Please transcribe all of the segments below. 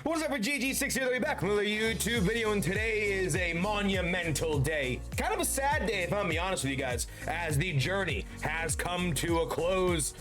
What's up, for GG6 here? They'll be back with another YouTube video, and today is a monumental day. Kind of a sad day, if I'm gonna be honest with you guys, as the journey has come to a close.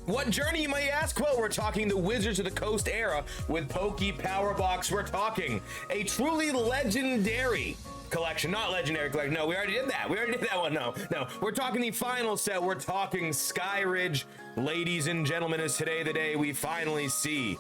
What journey, you might ask? Well, we're talking the Wizards of the Coast era with PokePower Box. We're talking a truly legendary collection, not legendary collection. No, we already did that. We already did that one. No. We're talking the final set. We're talking SKYRIDGE. Ladies and gentlemen, is today the day we finally see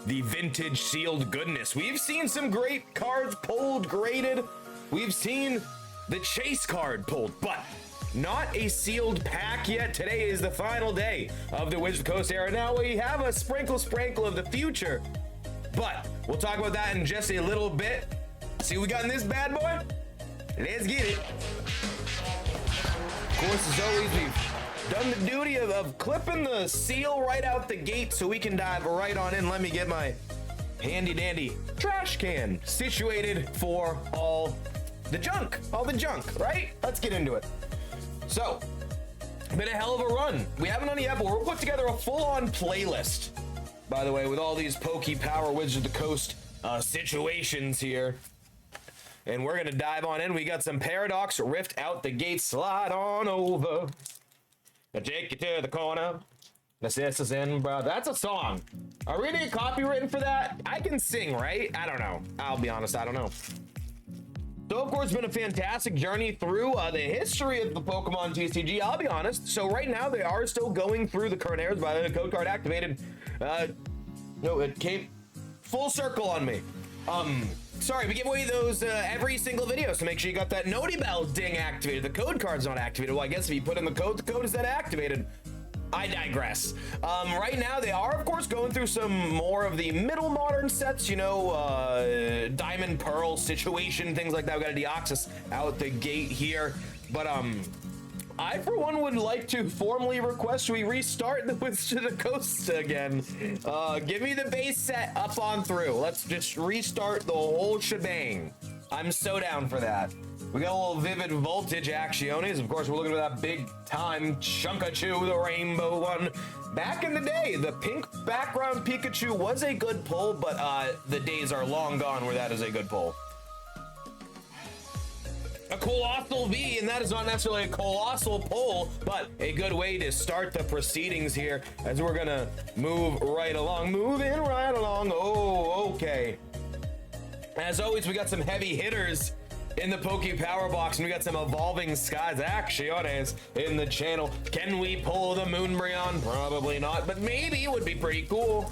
the vintage sealed goodness. We've seen some great cards pulled, graded. We've seen the chase card pulled, but not a sealed pack yet. Today is the final day of the Wizards of the Coast era. Now we have a sprinkle of the future, but we'll talk about that in just a little bit. See what we got in this bad boy? Let's get it. Of course, as always, we've done the duty of clipping the seal right out the gate so we can dive right on in. Let me get my handy dandy trash can situated for all the junk, right? Let's get into it. So, been a hell of a run. We haven't done it yet, but we'll put together a full-on playlist, by the way, with all these PokePower Wizards of the Coast situations here. And we're gonna dive on in. We got some Paradox Rift out the gate. Slide on over. I'll take you to the corner. The sisters in, bro. That's a song. Are we gonna get copywritten for that? I can sing, right? I don't know. I'll be honest, I don't know. So, of course, it's been a fantastic journey through the history of the Pokemon TCG. I'll be honest. So, right now, they are still going through the current eras. By the code card activated. No, it came full circle on me. Sorry, we give away those every single video, so make sure you got that noti bell ding activated. The code card's not activated. Well, I guess if you put in the code is then activated. I digress. Right now, they are, of course, going through some more of the middle modern sets, you know, Diamond Pearl situation, things like that. We got a Deoxys out the gate here. But, I, for one, would like to formally request we restart the Wizards of the Coast again. Give me the base set up on through. Let's just restart the whole shebang. I'm so down for that. We got a little Vivid Voltage Actiones. Of course, we're looking at that big time Chunkachu, the rainbow one. Back in the day, the pink background Pikachu was a good pull, but the days are long gone where that is a good pull. A Colossal V, and that is not necessarily a colossal pull, but a good way to start the proceedings here as we're gonna move right along. Moving right along. Oh, okay. As always, we got some heavy hitters in the PokePower Box, and we got some Evolving Skies Actiones in the channel. Can we pull the Moonbryon? Probably not, but maybe it would be pretty cool.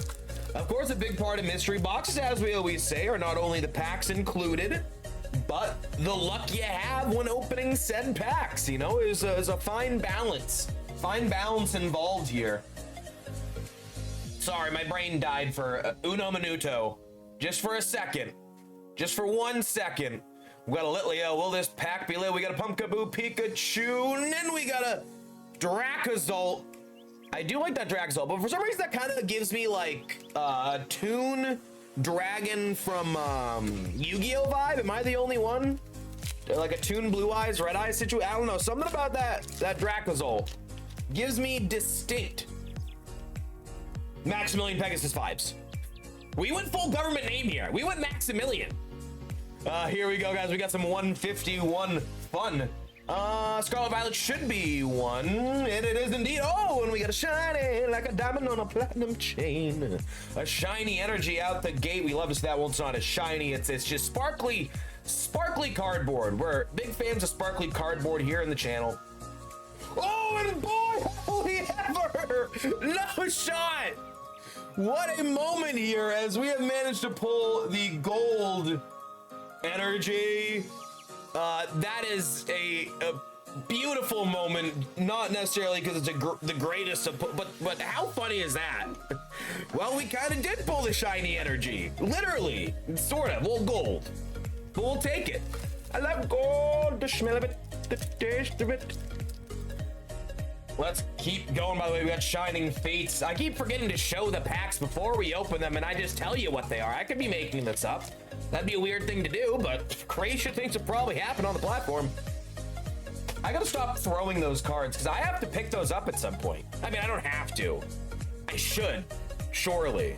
Of course, a big part of mystery boxes, as we always say, are not only the packs included, but the luck you have when opening said packs, you know, is a fine balance. Fine balance involved here. Sorry, my brain died for uno minuto. Just for a second. Just for 1 second. We got a Litleo. Will this pack be lit? We got a Pumpkaboo Pikachu. And then we got a Dracozolt. I do like that Dracozolt, but for some reason that kind of gives me like a Toon Dragon from Yu-Gi-Oh vibe. Am I the only one? Like a Toon Blue Eyes, Red Eyes situation. I don't know. Something about that Dracozolt gives me distinct Maximilian Pegasus vibes. We went full government name here. We went Maximilian. Here we go, guys. We got some 151 fun. Scarlet Violet should be one, and it is indeed. Oh, and we got a shiny, like a diamond on a platinum chain. A shiny energy out the gate. We love to see that. Well, it's not as shiny. It's just sparkly cardboard. We're big fans of sparkly cardboard here in the channel. Oh, and boy, holy ever! No shot! What a moment here as we have managed to pull the gold energy. That is a beautiful moment, not necessarily because it's the greatest of, but how funny is that? Well, we kind of did pull the shiny energy, literally, sort of. Well, gold, but we'll take it. I love gold, the smell of it, the taste of it. Let's keep going. By the way, we got Shining Fates. I keep forgetting to show the packs before we open them, and I just tell you what they are. I could be making this up. That'd be a weird thing to do, but crazy things have probably happened on the platform. I gotta stop throwing those cards, because I have to pick those up at some point. I mean, I don't have to. I should, surely.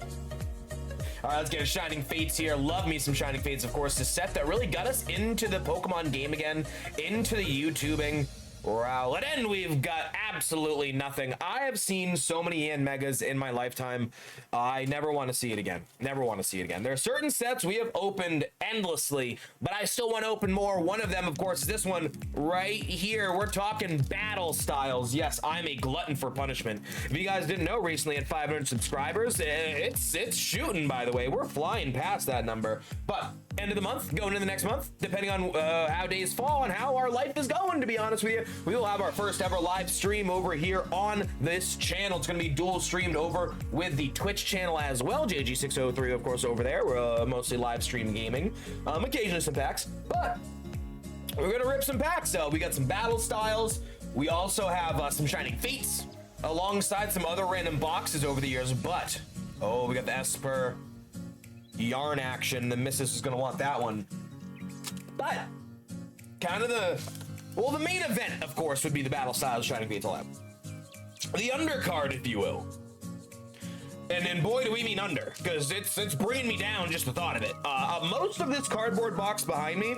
All right, let's get a Shining Fates here. Love me some Shining Fates, of course. The set that really got us into the Pokemon game again, into the YouTubing. Wow, and then we've got absolutely nothing. I have seen so many EN Megas in my lifetime. I never want to see it again. Never want to see it again. There are certain sets we have opened endlessly, but I still want to open more. One of them, of course, is this one right here. We're talking battle styles. Yes, I'm a glutton for punishment. If you guys didn't know, recently at 500 subscribers, it's shooting, by the way. We're flying past that number. But end of the month, going into the next month, depending on how days fall and how our life is going, to be honest with you, we will have our first ever live stream over here on this channel. It's going to be dual streamed over with the Twitch channel as well. JG603, of course, over there. We're mostly live stream gaming, occasionally some packs, but we're going to rip some packs. So we got some battle styles. We also have some Shining Fates alongside some other random boxes over the years, but oh, we got the Esper yarn action. The missus is going to want that one, but kind of the main event, of course, would be the battle styles Shining Fates Lab. The undercard, if you will. And boy, do we mean under, because it's bringing me down just the thought of it. Most of this cardboard box behind me,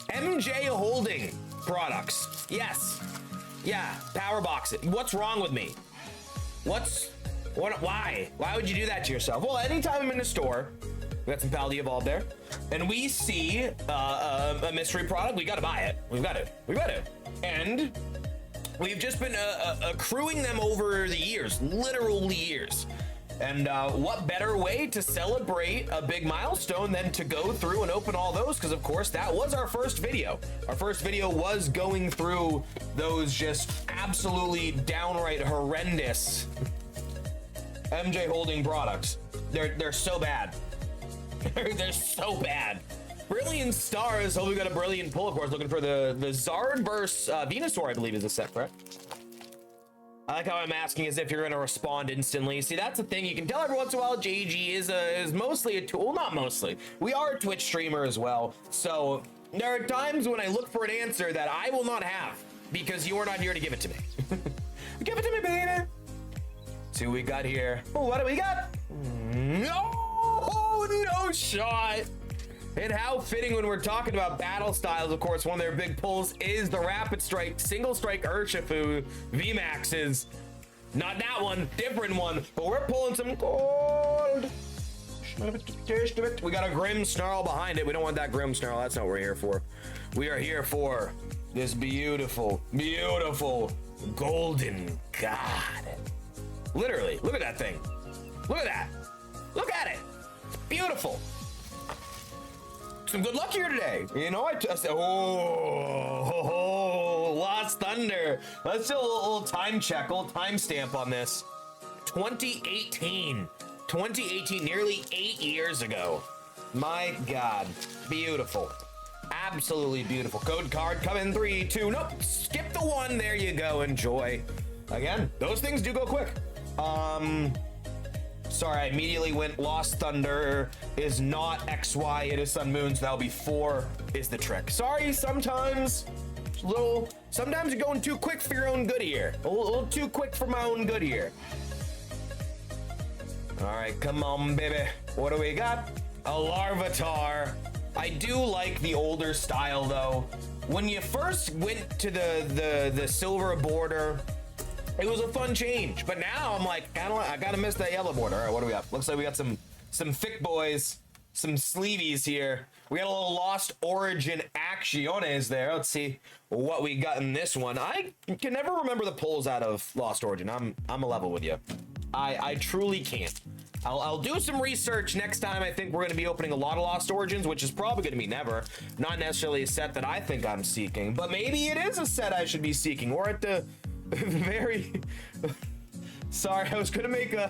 MJ Holding products. Yes. Yeah, power box it. What's wrong with me? Why? Why would you do that to yourself? Well, anytime I'm in a store, we got some Paldi Evolved there, and we see a mystery product, we gotta buy it. We've got it. And we've just been accruing them over the years, literally years. And what better way to celebrate a big milestone than to go through and open all those? Because of course that was our first video. Our first video was going through those just absolutely downright horrendous MJ Holding products. They're so bad. They're so bad. Brilliant Stars. Hope we got a brilliant pull, of course. Looking for the Zard versus Venusaur, I believe, is a set, correct? I like how I'm asking as if you're going to respond instantly. See, that's the thing. You can tell every once in a while JG is mostly a tool. Not mostly. We are a Twitch streamer as well. So there are times when I look for an answer that I will not have because you are not here to give it to me. Give it to me, baby. See what we got here. Oh, what do we got? No shot. And how fitting when we're talking about battle styles, of course, one of their big pulls is the Rapid Strike, Single Strike Urshifu VMAXs. Not that one, different one, but we're pulling some gold. We got a Grimmsnarl behind it. We don't want that Grimmsnarl. That's not what we're here for. We are here for this beautiful, beautiful golden god. Literally, look at that thing. Look at that. Look at it. It's beautiful. Some good luck here today. You know, Lost Thunder. Let's do a little time check, a little time stamp on this. 2018, nearly 8 years ago. My God, beautiful. Absolutely beautiful. Code card coming 3, 2, nope, skip the 1, there you go, enjoy. Again, those things do go quick. Sorry, I immediately went Lost Thunder is not XY, it is Sun Moon, so that'll be 4 is the trick. Sorry, sometimes sometimes you're going too quick for your own good here. A little too quick for my own good here. All right, come on, baby. What do we got? A Larvitar. I do like the older style though. When you first went to the silver border, it was a fun change, but now I'm like, I gotta miss that yellow border. All right, what do we got? Looks like we got some thick boys, some sleeveys here. We got a little Lost Origin Acciones there. Let's see what we got in this one. I can never remember the pulls out of Lost Origin. I'm a level with you. I truly can't. I'll do some research next time. I think we're going to be opening a lot of Lost Origins, which is probably going to be never. Not necessarily a set that I think I'm seeking, but maybe it is a set I should be seeking. Or at the very sorry, I was gonna make a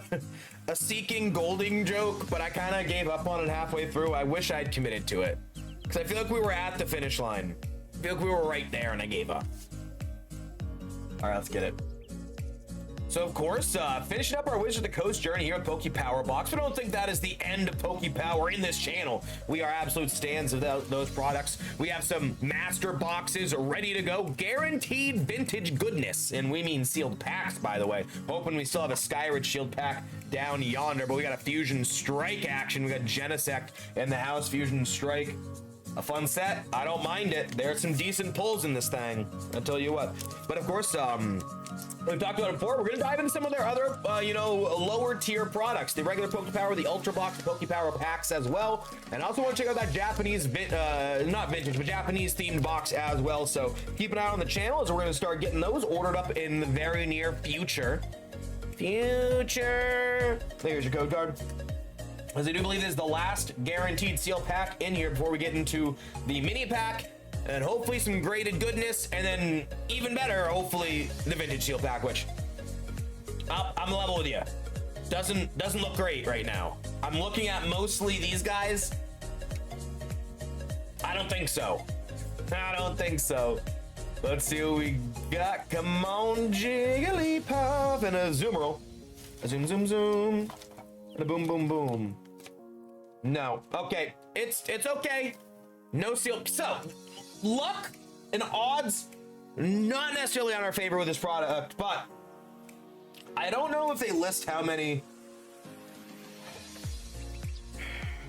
seeking golding joke, but I kind of gave up on it halfway through. I wish I'd committed to it because I feel like we were at the finish line. I feel like we were right there and I gave up. All right, let's get it. So of course, finishing up our Wizard of the Coast journey here with PokePower Box. We don't think that is the end of PokePower in this channel. We are absolute stands of those products. We have some master boxes ready to go, guaranteed vintage goodness, and we mean sealed packs, by the way. Hoping we still have a SKYRIDGE shield pack down yonder, but we got a Fusion Strike action. We got Genesect in the house. Fusion Strike, a fun set. I don't mind it. There's some decent pulls in this thing, I'll tell you what. But of course, we've talked about it before. We're gonna dive into some of their other, lower tier products. The regular PokePower, the Ultra Box, the PokePower packs as well. And I also want to check out that Japanese, not vintage, but Japanese themed box as well. So keep an eye on the channel as we're gonna start getting those ordered up in the very near future. There's your code card. As I do believe this is the last guaranteed seal pack in here before we get into the mini pack. And hopefully some graded goodness, and then even better, hopefully the vintage seal pack, which I'm level with you. Doesn't look great right now. I'm looking at mostly these guys. I don't think so. Let's see what we got. Come on, Jigglypuff, and a Zoomerl. A zoom, zoom, zoom, and a boom, boom, boom. No, okay, it's okay. No seal. So luck and odds not necessarily on our favor with this product, but I don't know if they list how many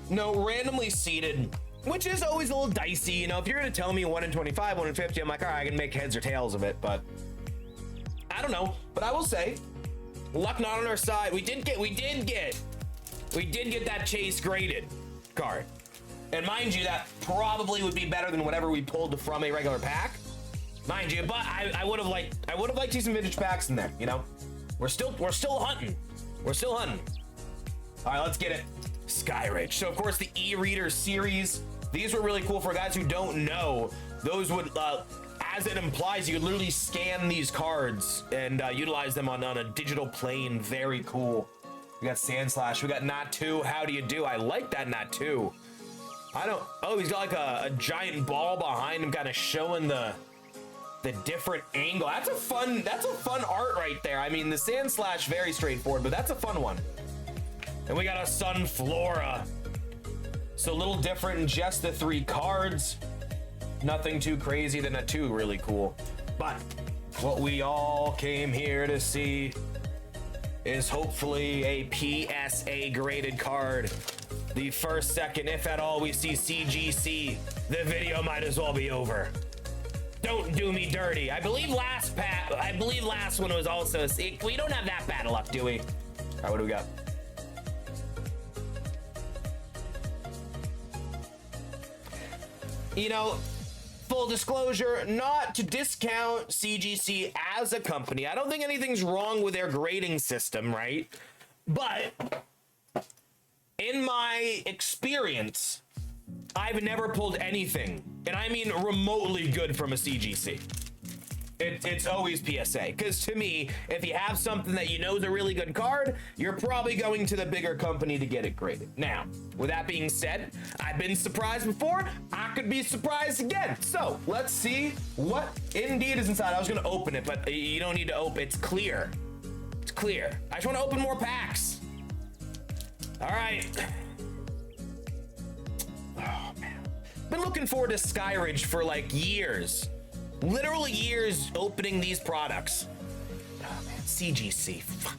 randomly seeded, which is always a little dicey. You know, if you're gonna tell me 1 in 25, 1 in 50, I'm like, all right, I can make heads or tails of it, but I don't know. But I will say, luck not on our side. We did get that chase graded card. And mind you, that probably would be better than whatever we pulled from a regular pack, mind you. But I would have liked to see some vintage packs in there. You know, we're still hunting. All right, let's get it. SKYRIDGE. So of course the e-reader series. These were really cool for guys who don't know. Those would, as it implies, you could literally scan these cards and utilize them on a digital plane. Very cool. We got Sandslash. We got Natu. How do you do? I like that Natu. Oh, he's got like a giant ball behind him, kind of showing the different angle. That's a fun art right there. I mean, the Sandslash, very straightforward, but that's a fun one. And we got a Sunflora. So a little different in just the 3 cards. Nothing too crazy. The Natu, really cool. But what we all came here to see is hopefully a PSA graded card. The first, second, if at all, we see CGC, the video might as well be over. Don't do me dirty. I believe last one was also, we don't have that bad of luck, do we? All right, what do we got? You know, full disclosure, not to discount CGC as a company. I don't think anything's wrong with their grading system, right? But in my experience, I've never pulled anything, and I mean remotely good from a CGC. It's always PSA, because to me, if you have something that you know is a really good card, you're probably going to the bigger company to get it graded. Now, with that being said, I've been surprised before. I could be surprised again. So let's see what indeed is inside. I was going to open it, but you don't need to open. It's clear. It's clear. I just want to open more packs. All right. Oh, man. Been looking forward to SKYRIDGE for like years. Literally years opening these products. Oh man, CGC. Fuck.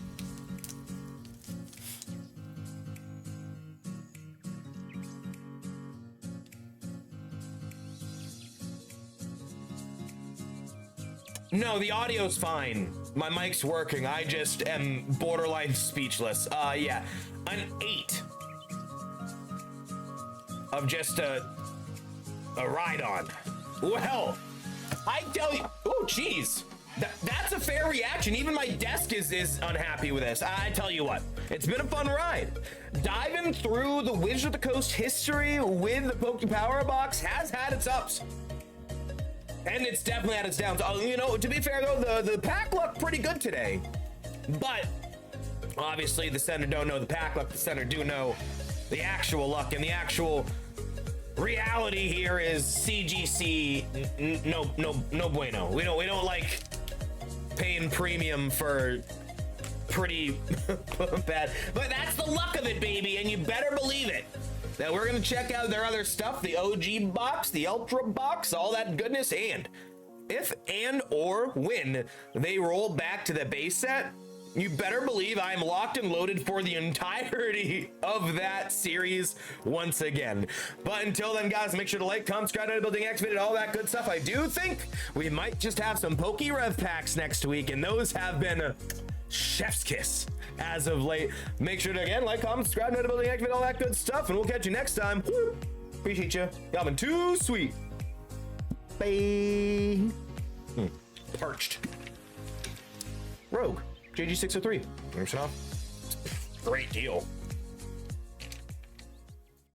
No, the audio's fine. My mic's working. I just am borderline speechless. Yeah, an 8 of just a ride on. Well, I tell you, oh, geez. That's a fair reaction. Even my desk is unhappy with this. I tell you what, it's been a fun ride. Diving through the Wizard of the Coast history with the PokePower box has had its ups. And it's definitely had its downs. You know, to be fair though, the pack looked pretty good today. But obviously the center don't know the pack luck, the center do know the actual luck, and the actual reality here is CGC, no bueno. We don't like paying premium for pretty bad. But that's the luck of it, baby, and you better believe it. Now we're gonna check out their other stuff, the OG box, the Ultra box, all that goodness, and if and or when they roll back to the base set, you better believe I'm locked and loaded for the entirety of that series once again. But until then, guys, make sure to like, comment, subscribe, notification building, activate all that good stuff. I do think we might just have some PokeRev packs next week, and those have been chef's kiss as of late. Make sure to, again, like, comment, subscribe, notification building, activate all that good stuff, and we'll catch you next time. Woo! Appreciate you. Y'all been too sweet. Bye. Parched. Rogue. JG603. Great deal.